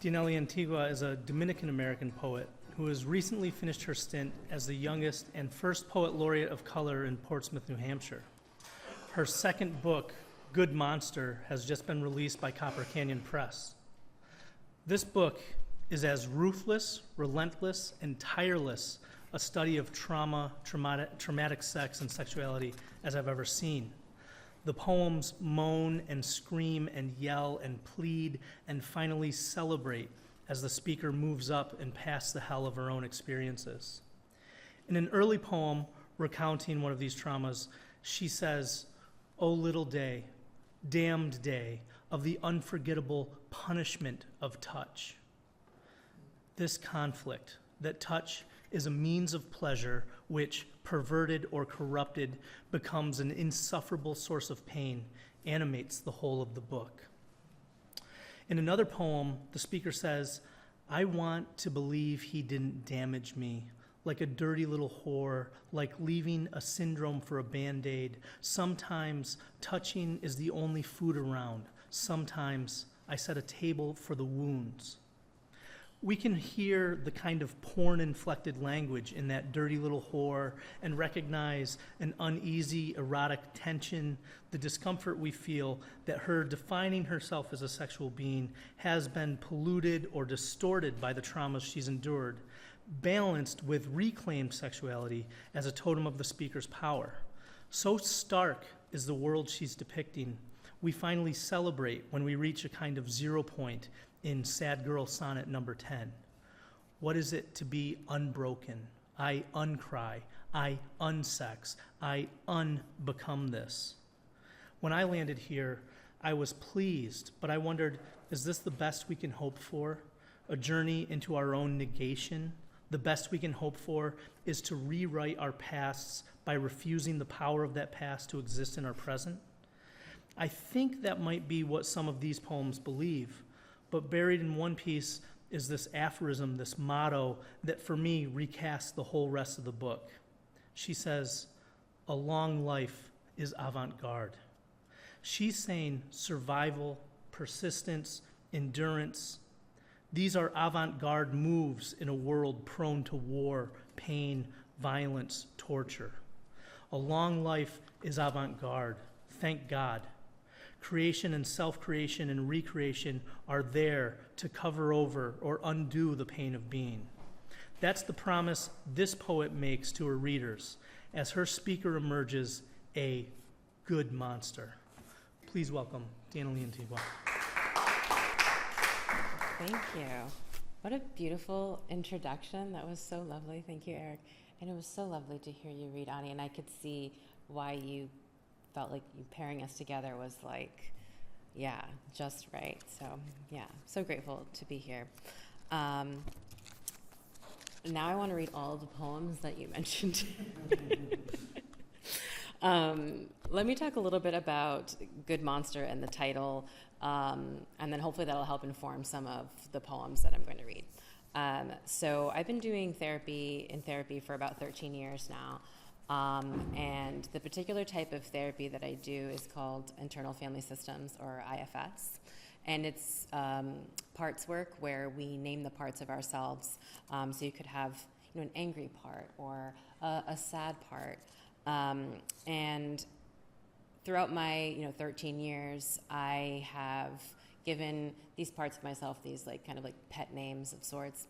Diannely Antigua is a Dominican American poet who has recently finished her stint as the youngest and first Poet Laureate of color in Portsmouth, New Hampshire. Her second book, Good Monster, has just been released by Copper Canyon Press. This book is as ruthless, relentless, and tireless a study of traumatic sex and sexuality as I've ever seen. The poems moan and scream and yell and plead and finally celebrate as the speaker moves up and past the hell of her own experiences. In an early poem recounting one of these traumas, she says, "O little day, damned day, of the unforgettable punishment of touch." This conflict, that touch is a means of pleasure which, perverted or corrupted, becomes an insufferable source of pain, animates the whole of the book. In another poem, the speaker says, "I want to believe he didn't damage me, like a dirty little whore, like leaving a syndrome for a Band-Aid. Sometimes touching is the only food around. Sometimes I set a table for the wounds." We can hear the kind of porn-inflected language in that dirty little whore and recognize an uneasy, erotic tension, the discomfort we feel that her defining herself as a sexual being has been polluted or distorted by the traumas she's endured, balanced with reclaimed sexuality as a totem of the speaker's power. So stark is the world she's depicting, we finally celebrate when we reach a kind of zero point in Sad Girl Sonnet number 10. What is it to be unbroken? I uncry, I unsex, I unbecome this. When I landed here, I was pleased, but I wondered, is this the best we can hope for? A journey into our own negation? The best we can hope for is to rewrite our pasts by refusing the power of that past to exist in our present? I think that might be what some of these poems believe, but buried in one piece is this aphorism, this motto that for me recasts the whole rest of the book. She says, "A long life is avant-garde." She's saying survival, persistence, endurance, these are avant-garde moves in a world prone to war, pain, violence, torture. A long life is avant-garde, thank God. Creation and self-creation and recreation are there to cover over or undo the pain of being. That's the promise this poet makes to her readers as her speaker emerges a good monster. Please welcome Diannely Antigua. Thank you. What a beautiful introduction. That was so lovely. Thank you, Eric. And it was so lovely to hear you read, Ani, and I could see why you felt like you pairing us together was like, yeah, just right. So yeah, so grateful to be here. Now I want to read all the poems that you mentioned. Let me talk a little bit about Good Monster and the title, and then hopefully that'll help inform some of the poems that I'm going to read. So I've been doing therapy for about 13 years now. And the particular type of therapy that I do is called internal family systems, or IFS. And it's parts work where we name the parts of ourselves. So you could have an angry part or a sad part. And throughout my 13 years, I have given these parts of myself these kind of pet names of sorts.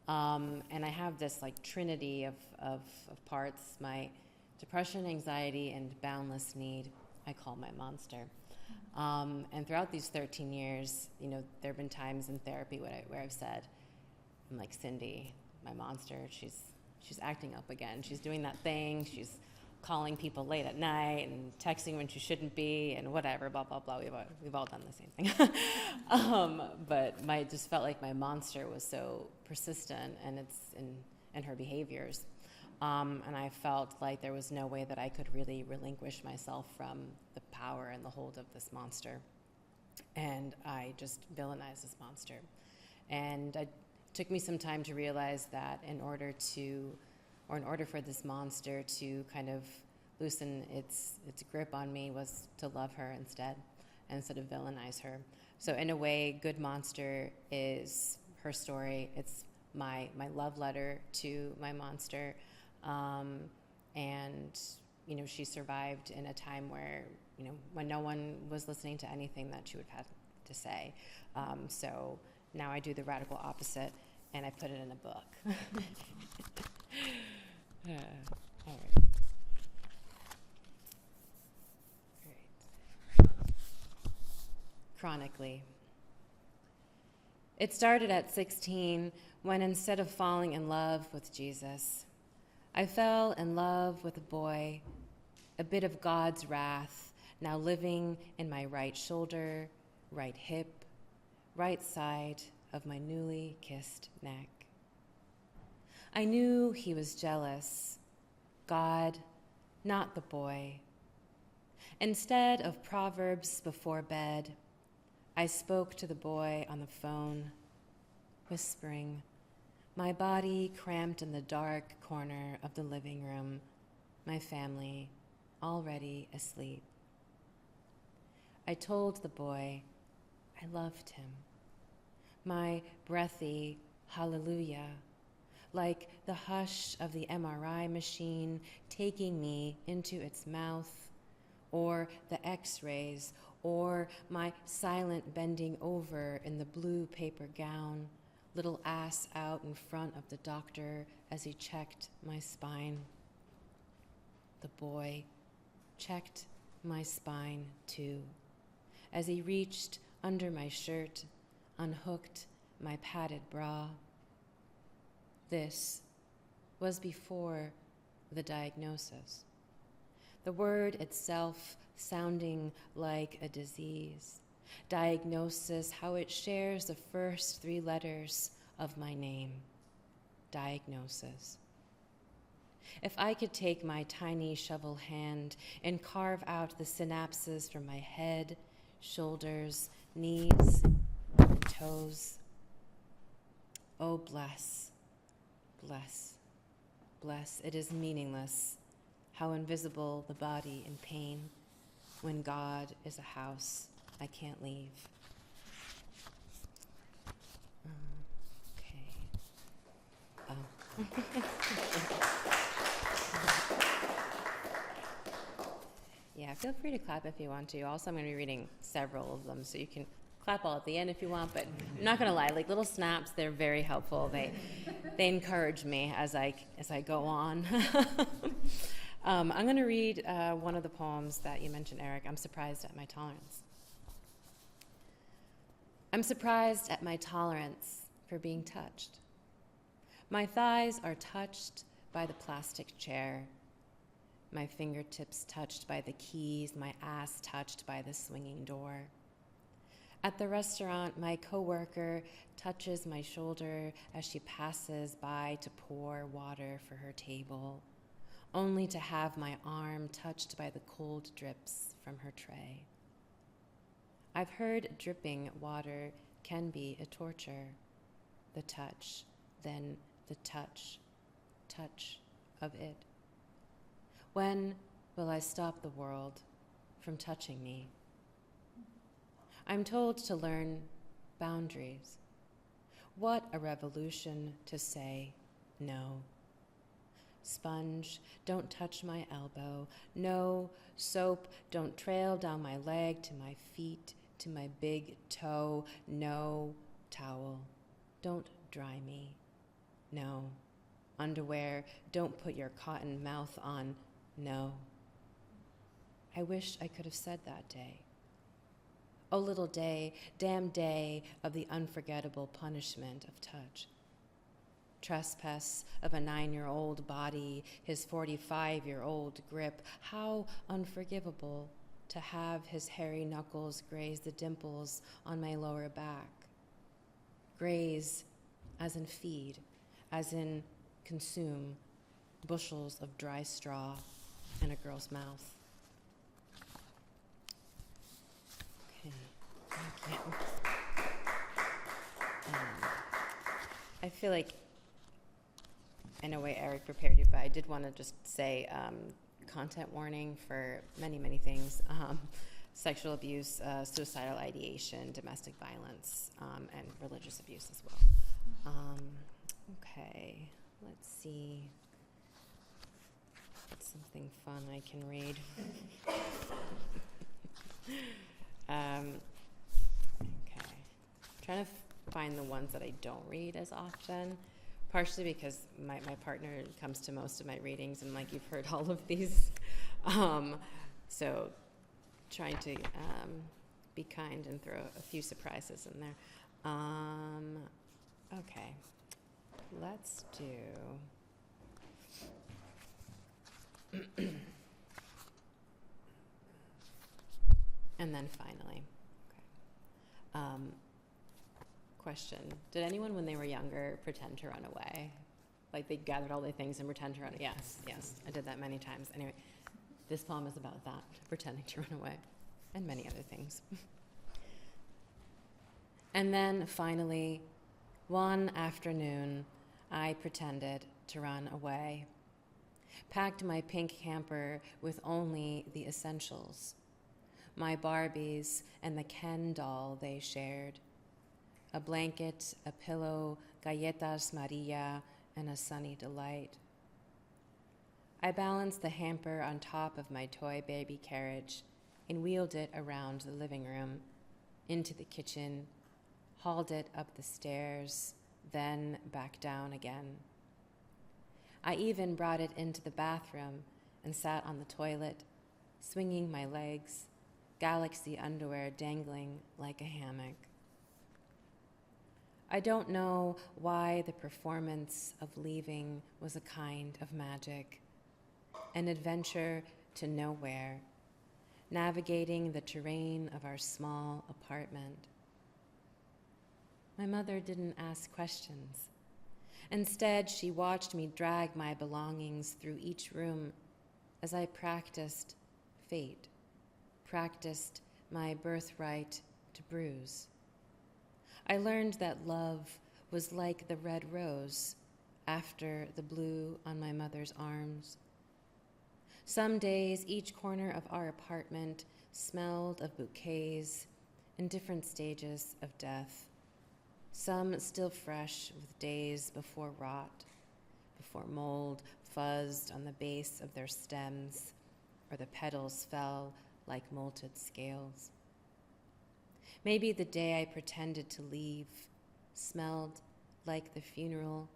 And I have this trinity of parts, my depression, anxiety, and boundless need, I call my monster. And throughout these 13 years, there have been times in therapy where I've said, I'm like, Cindy, my monster, she's acting up again. She's doing that thing. She's calling people late at night and texting when she shouldn't be and whatever, blah, blah, blah. We've all done the same thing. But I just felt like my monster was so persistent and it's in her behaviors. And I felt like there was no way that I could really relinquish myself from the power and the hold of this monster. And I just villainized this monster. And it took me some time to realize that in order for this monster to kind of loosen its grip on me was to love her instead of villainize her. So in a way, Good Monster is her story. It's my love letter to my monster. And, she survived in a time where, when no one was listening to anything that she would have to say. So now I do the radical opposite, and I put it in a book. All right. Chronically. It started at 16 when, instead of falling in love with Jesus, I fell in love with a boy, a bit of God's wrath, now living in my right shoulder, right hip, right side of my newly kissed neck. I knew he was jealous, God, not the boy. Instead of proverbs before bed, I spoke to the boy on the phone, whispering, my body cramped in the dark corner of the living room, my family already asleep. I told the boy I loved him. My breathy hallelujah, like the hush of the MRI machine taking me into its mouth, or the X-rays, or my silent bending over in the blue paper gown, little ass out in front of the doctor as he checked my spine. The boy checked my spine too, as he reached under my shirt, unhooked my padded bra. This was before the diagnosis, the word itself sounding like a disease. Diagnosis, how it shares the first 3 letters of my name. Diagnosis. If I could take my tiny shovel hand and carve out the synapses from my head, shoulders, knees, and toes. Oh, bless, bless, bless. It is meaningless how invisible the body in pain when God is a house I can't leave. Okay. Oh. Yeah, feel free to clap if you want to. Also, I'm going to be reading several of them, so you can clap all at the end if you want, but I'm not going to lie, like little snaps, they're very helpful. They encourage me as I go on. I'm going to read one of the poems that you mentioned, Eric. I'm surprised at my tolerance. I'm surprised at my tolerance for being touched. My thighs are touched by the plastic chair, my fingertips touched by the keys, my ass touched by the swinging door. At the restaurant, my coworker touches my shoulder as she passes by to pour water for her table, only to have my arm touched by the cold drips from her tray. I've heard dripping water can be a torture. The touch, then the touch of it. When will I stop the world from touching me? I'm told to learn boundaries. What a revolution to say no. Sponge, don't touch my elbow. No, soap, don't trail down my leg to my feet, to my big toe. No, towel, don't dry me. No, underwear, don't put your cotton mouth on. No. I wish I could have said that day. Oh, little day, damn day of the unforgettable punishment of touch. Trespass of a 9-year-old body, his 45-year-old grip. How unforgivable to have his hairy knuckles graze the dimples on my lower back. Graze as in feed, as in consume bushels of dry straw in a girl's mouth. Okay, thank you. I feel like, in a way, Eric prepared you, but I did want to just say content warning for many, many things. Sexual abuse, suicidal ideation, domestic violence, and religious abuse as well. Okay, let's see. Something fun I can read. Okay. Trying to find the ones that I don't read as often, partially because my partner comes to most of my readings, and like, you've heard all of these. So trying to be kind and throw a few surprises in there. Okay, let's do... And then finally, okay. Question: did anyone, when they were younger, pretend to run away? Like, they gathered all their things and pretend to run? Yes, I did that many times. Anyway, this poem is about that, pretending to run away, and many other things. And then finally, one afternoon, I pretended to run away. Packed my pink hamper with only the essentials. My Barbies and the Ken doll they shared. A blanket, a pillow, galletas Maria, and a sunny delight. I balanced the hamper on top of my toy baby carriage and wheeled it around the living room, into the kitchen, hauled it up the stairs, then back down again. I even brought it into the bathroom and sat on the toilet, swinging my legs, galaxy underwear dangling like a hammock. I don't know why the performance of leaving was a kind of magic, an adventure to nowhere, navigating the terrain of our small apartment. My mother didn't ask questions. Instead, she watched me drag my belongings through each room as I practiced fate, practiced my birthright to bruise. I learned that love was like the red rose after the blue on my mother's arms. Some days, each corner of our apartment smelled of bouquets in different stages of death. Some still fresh with days before rot, before mold fuzzed on the base of their stems, or the petals fell like molted scales. Maybe the day I pretended to leave smelled like the funeral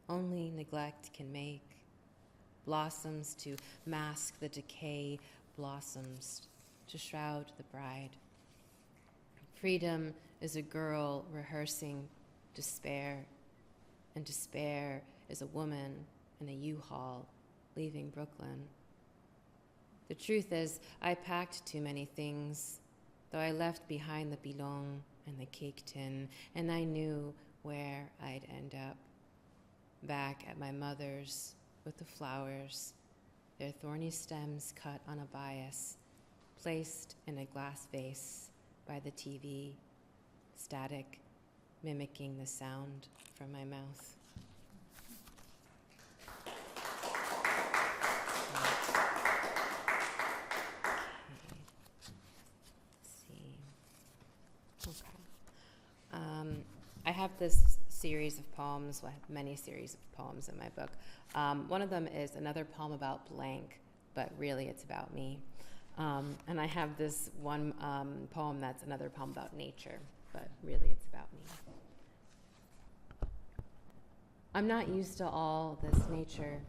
only neglect can make. Blossoms to mask the decay, blossoms to shroud the bride. Freedom is a girl rehearsing despair, and despair is a woman in a U-Haul leaving Brooklyn. The truth is, I packed too many things, though I left behind the pilon and the cake tin, and I knew where I'd end up. Back at my mother's with the flowers, their thorny stems cut on a bias, placed in a glass vase by the TV, static mimicking the sound from my mouth. I have this series of poems. Well, I have many series of poems in my book. One of them is another poem about blank, but really it's about me. And I have this one poem that's another poem about nature, but really it's about me. I'm not used to all this nature.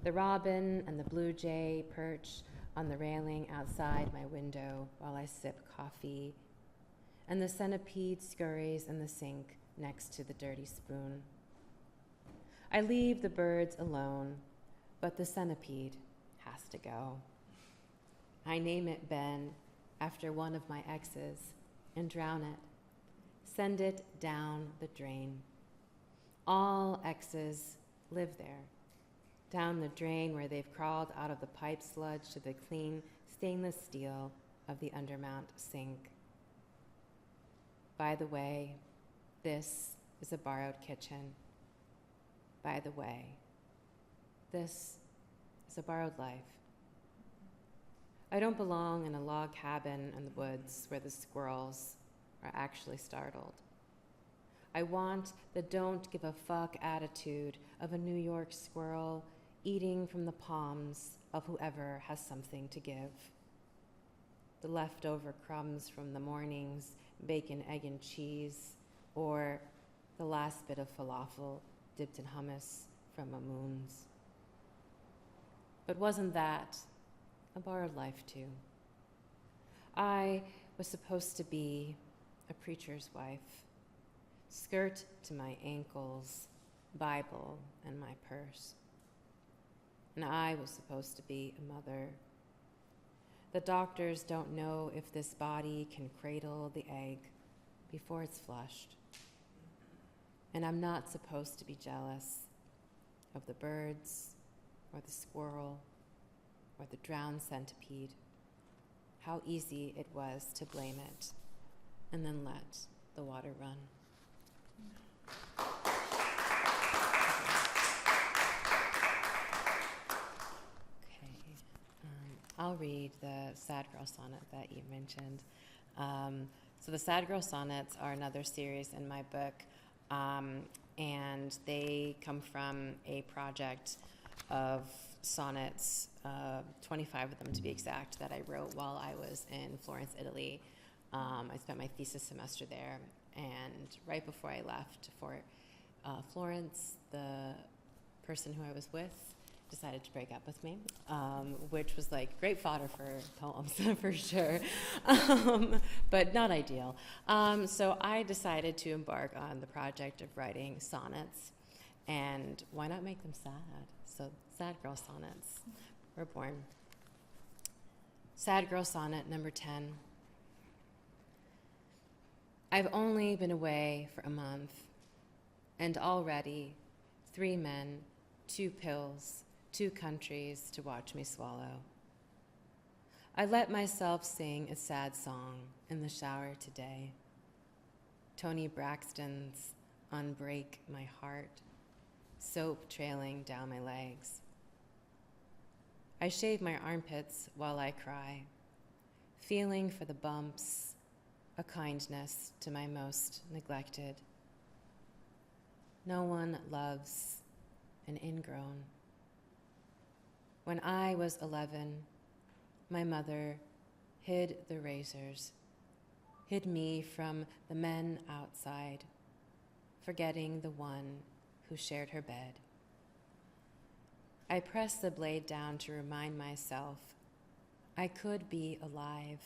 The robin and the blue jay perch on the railing outside my window while I sip coffee, and the centipede scurries in the sink next to the dirty spoon. I leave the birds alone, but the centipede has to go. I name it Ben after one of my exes and drown it, send it down the drain. All exes live there, down the drain where they've crawled out of the pipe sludge to the clean stainless steel of the undermount sink. By the way, this is a borrowed kitchen. By the way, this is a borrowed life. I don't belong in a log cabin in the woods where the squirrels are actually startled. I want the don't give a fuck attitude of a New York squirrel eating from the palms of whoever has something to give. The leftover crumbs from the morning's bacon, egg, and cheese, or the last bit of falafel dipped in hummus from Mamoun's. But wasn't that a borrowed life too? I was supposed to be a preacher's wife, skirt to my ankles, Bible and my purse. And I was supposed to be a mother. The doctors don't know if this body can cradle the egg before it's flushed. And I'm not supposed to be jealous of the birds or the squirrel or the drowned centipede. How easy it was to blame it and then let the water run. I'll read the Sad Girl Sonnet that you mentioned. So the Sad Girl Sonnets are another series in my book, and they come from a project of sonnets, 25 of them to be exact, that I wrote while I was in Florence, Italy. I spent my thesis semester there, and right before I left for Florence, the person who I was with decided to break up with me, which was like great fodder for poems for sure, but not ideal. So I decided to embark on the project of writing sonnets, and why not make them sad? So Sad Girl Sonnets were born. Sad Girl Sonnet number 10. I've only been away for a month, and already 3 men, 2 pills, 2 countries to watch me swallow. I let myself sing a sad song in the shower today. Toni Braxton's Unbreak My Heart, soap trailing down my legs. I shave my armpits while I cry, feeling for the bumps, a kindness to my most neglected. No one loves an ingrown. When I was 11, my mother hid the razors, hid me from the men outside, forgetting the one who shared her bed. I pressed the blade down to remind myself I could be alive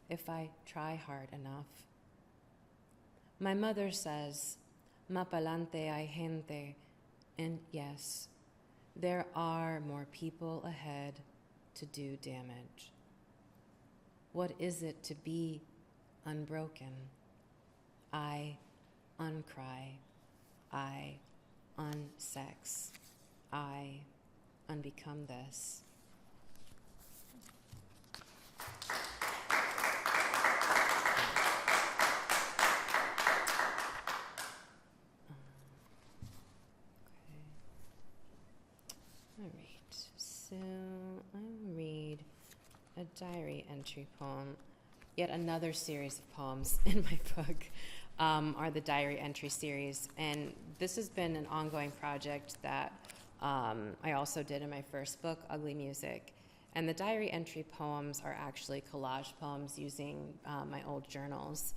if I try hard enough. My mother says, "Ma pa'lante hay gente," and yes, there are more people ahead to do damage. What is it to be unbroken? I uncry. I unsex. I unbecome this. So I'll read a diary entry poem. Yet another series of poems in my book are the diary entry series. And this has been an ongoing project that I also did in my first book, Ugly Music. And the diary entry poems are actually collage poems using my old journals.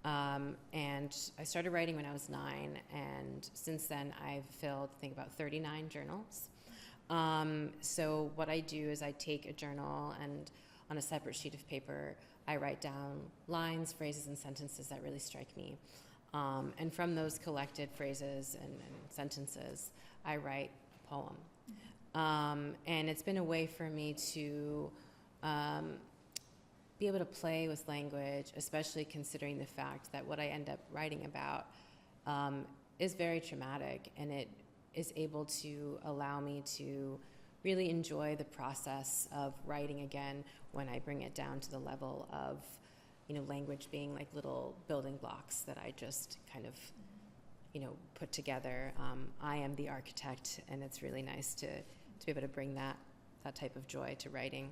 And I started writing when I was 9, and since then I've filled, I think, about 39 journals. So what I do is I take a journal, and on a separate sheet of paper, I write down lines, phrases, and sentences that really strike me. And from those collected phrases and sentences, I write a poem. And it's been a way for me to be able to play with language, especially considering the fact that what I end up writing about is very traumatic, and it is able to allow me to really enjoy the process of writing again when I bring it down to the level of, language being like little building blocks that I just kind of, put together. I am the architect, and it's really nice to be able to bring that type of joy to writing.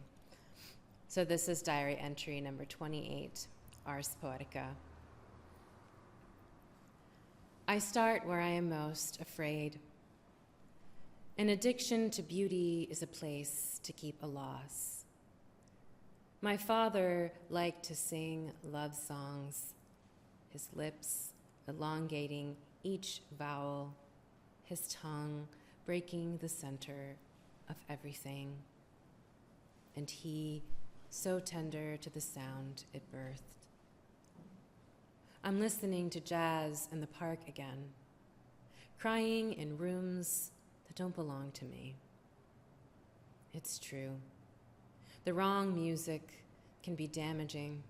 So this is diary entry number 28, Ars Poetica. I start where I am most afraid. An addiction to beauty is a place to keep a loss. My father liked to sing love songs, his lips elongating each vowel, his tongue breaking the center of everything, and he so tender to the sound it birthed. I'm listening to jazz in the park again, crying in rooms that don't belong to me. It's true. The wrong music can be damaging,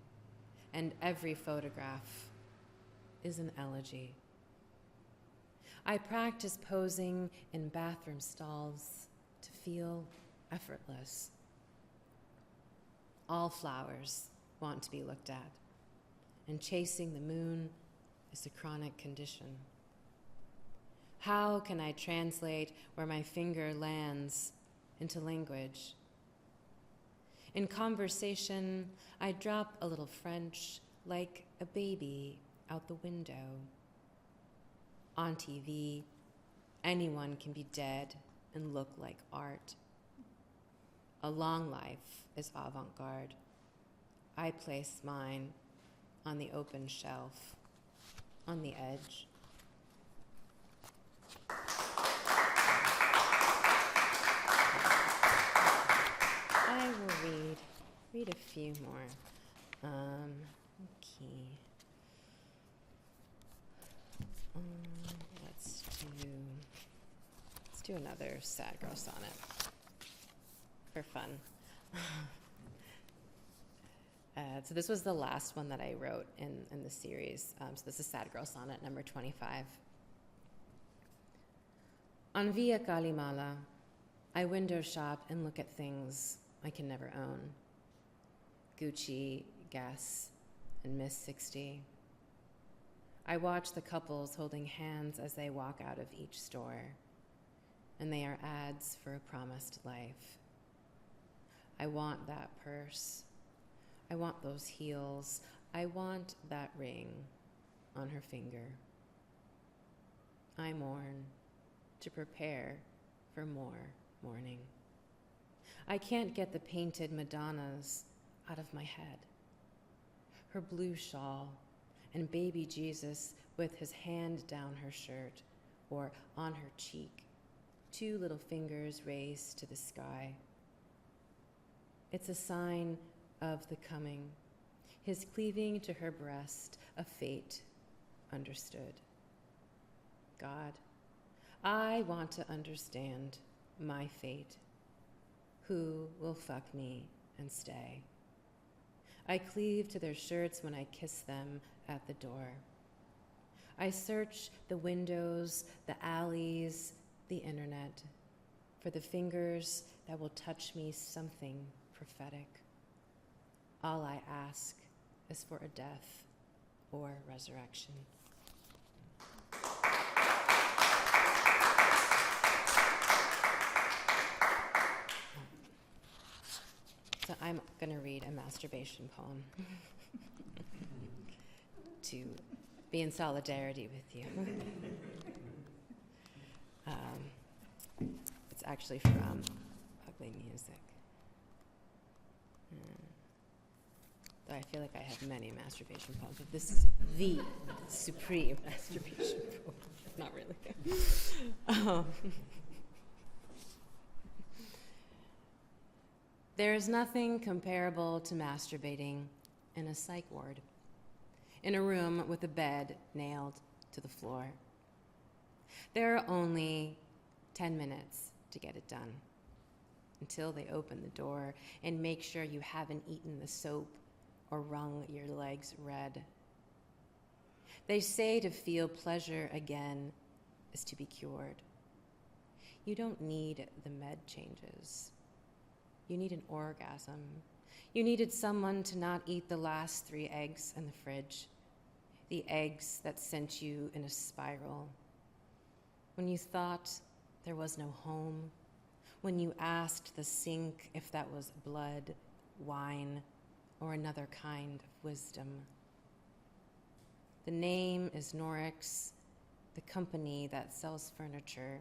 and every photograph is an elegy. I practice posing in bathroom stalls to feel effortless. All flowers want to be looked at, and chasing the moon is a chronic condition. How can I translate where my finger lands into language? In conversation, I drop a little French like a baby out the window. On TV, anyone can be dead and look like art. A long life is avant-garde. I place mine on the open shelf, on the edge. I will read a few more. Okay. Let's do another sad girl sonnet for fun. So this was the last one that I wrote in the series. So this is Sad Girl Sonnet number 25. On Via Kalimala, I window shop and look at things I can never own. Gucci, Guess, and Miss 60. I watch the couples holding hands as they walk out of each store, and they are ads for a promised life. I want that purse. I want those heels. I want that ring on her finger. I mourn to prepare for more mourning. I can't get the painted Madonnas out of my head. Her blue shawl and baby Jesus with his hand down her shirt or on her cheek, 2 little fingers raised to the sky. It's a sign of the coming, his cleaving to her breast, a fate understood. God, I want to understand my fate. Who will fuck me and stay? I cleave to their shirts when I kiss them at the door. I search the windows, the alleys, the internet for the fingers that will touch me something prophetic. All I ask is for a death or resurrection. So I'm going to read a masturbation poem to be in solidarity with you. It's actually from Ugly Music. Though I feel like I have many masturbation poems, but this is the supreme masturbation poem. Not really. There is nothing comparable to masturbating in a psych ward, in a room with a bed nailed to the floor. There are only 10 minutes to get it done, until they open the door and make sure you haven't eaten the soap or wrung your legs red. They say to feel pleasure again is to be cured. You don't need the med changes. You need an orgasm. You needed someone to not eat the last 3 eggs in the fridge, the eggs that sent you in a spiral. When you thought there was no home, when you asked the sink if that was blood, wine, or another kind of wisdom. The name is Norix, the company that sells furniture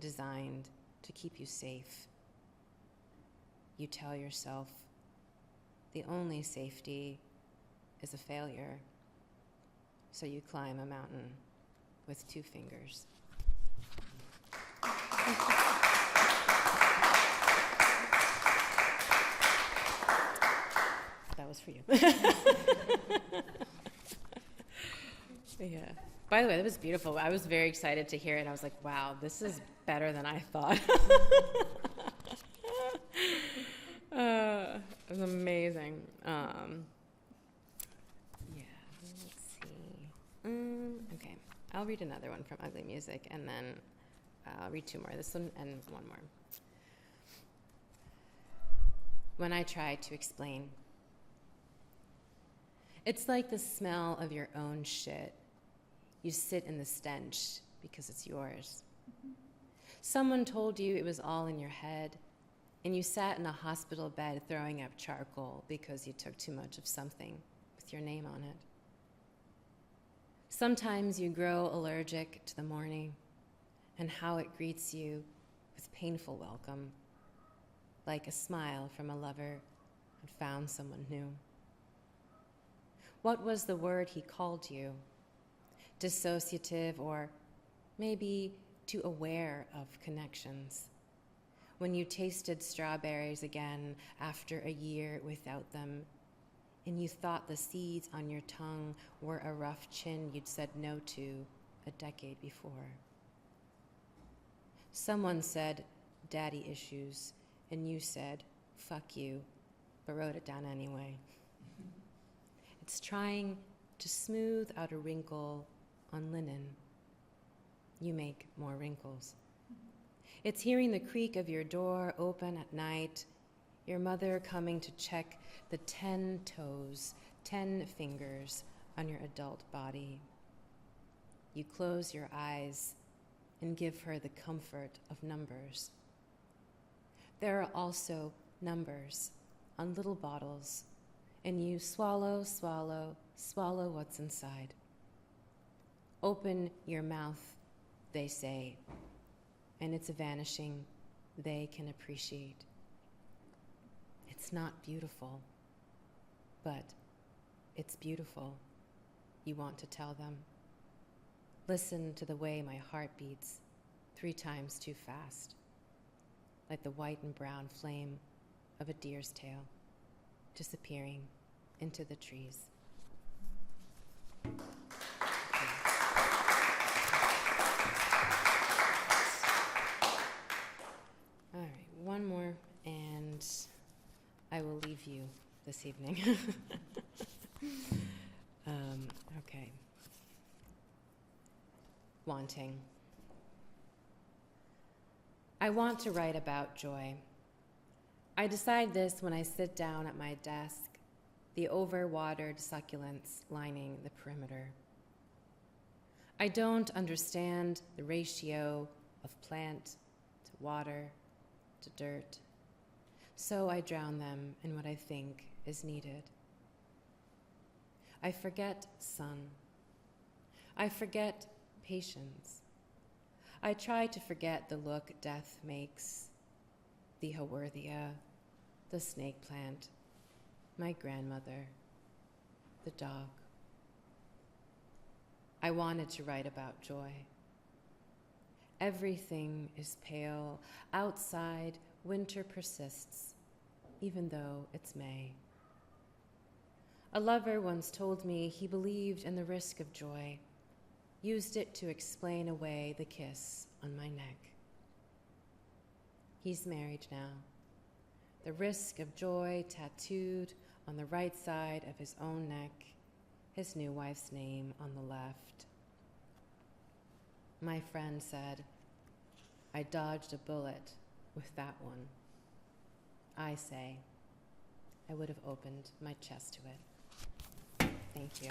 designed to keep you safe. You tell yourself the only safety is a failure, so you climb a mountain with 2 fingers. That was for you. Yeah. By the way, that was beautiful. I was very excited to hear it. I was like, wow, this is better than I thought. It was amazing. Yeah, let's see. Okay, I'll read another one from Ugly Music, and then I'll read 2 more. This one and one more. When I try to explain. It's like the smell of your own shit. You sit in the stench because it's yours. Someone told you it was all in your head, and you sat in a hospital bed throwing up charcoal because you took too much of something with your name on it. Sometimes you grow allergic to the morning and how it greets you with painful welcome, like a smile from a lover who'd found someone new. What was the word he called you? Dissociative, or maybe too aware of connections. When you tasted strawberries again after a year without them, and you thought the seeds on your tongue were a rough chin you'd said no to a decade before. Someone said, daddy issues, and you said, fuck you, but wrote it down anyway. It's trying to smooth out a wrinkle on linen. You make more wrinkles. It's hearing the creak of your door open at night, your mother coming to check the 10 toes, 10 fingers on your adult body. You close your eyes and give her the comfort of numbers. There are also numbers on little bottles, and you swallow, swallow, swallow what's inside. Open your mouth, they say, and it's a vanishing they can appreciate. It's not beautiful, but it's beautiful, you want to tell them. Listen to the way my heart beats 3 times too fast, like the white and brown flame of a deer's tail disappearing into the trees. All right, one more, and I will leave you this evening. Okay. Wanting. I want to write about joy. I decide this when I sit down at my desk, the over-watered succulents lining the perimeter. I don't understand the ratio of plant to water to dirt, so I drown them in what I think is needed. I forget sun. I forget patience. I try to forget the look death makes, the Haworthia, the snake plant, my grandmother, the dog. I wanted to write about joy. Everything is pale. Outside, winter persists, even though it's May. A lover once told me he believed in the risk of joy, used it to explain away the kiss on my neck. He's married now. The risk of joy tattooed on the right side of his own neck, his new wife's name on the left. My friend said, I dodged a bullet with that one. I say, I would have opened my chest to it. Thank you.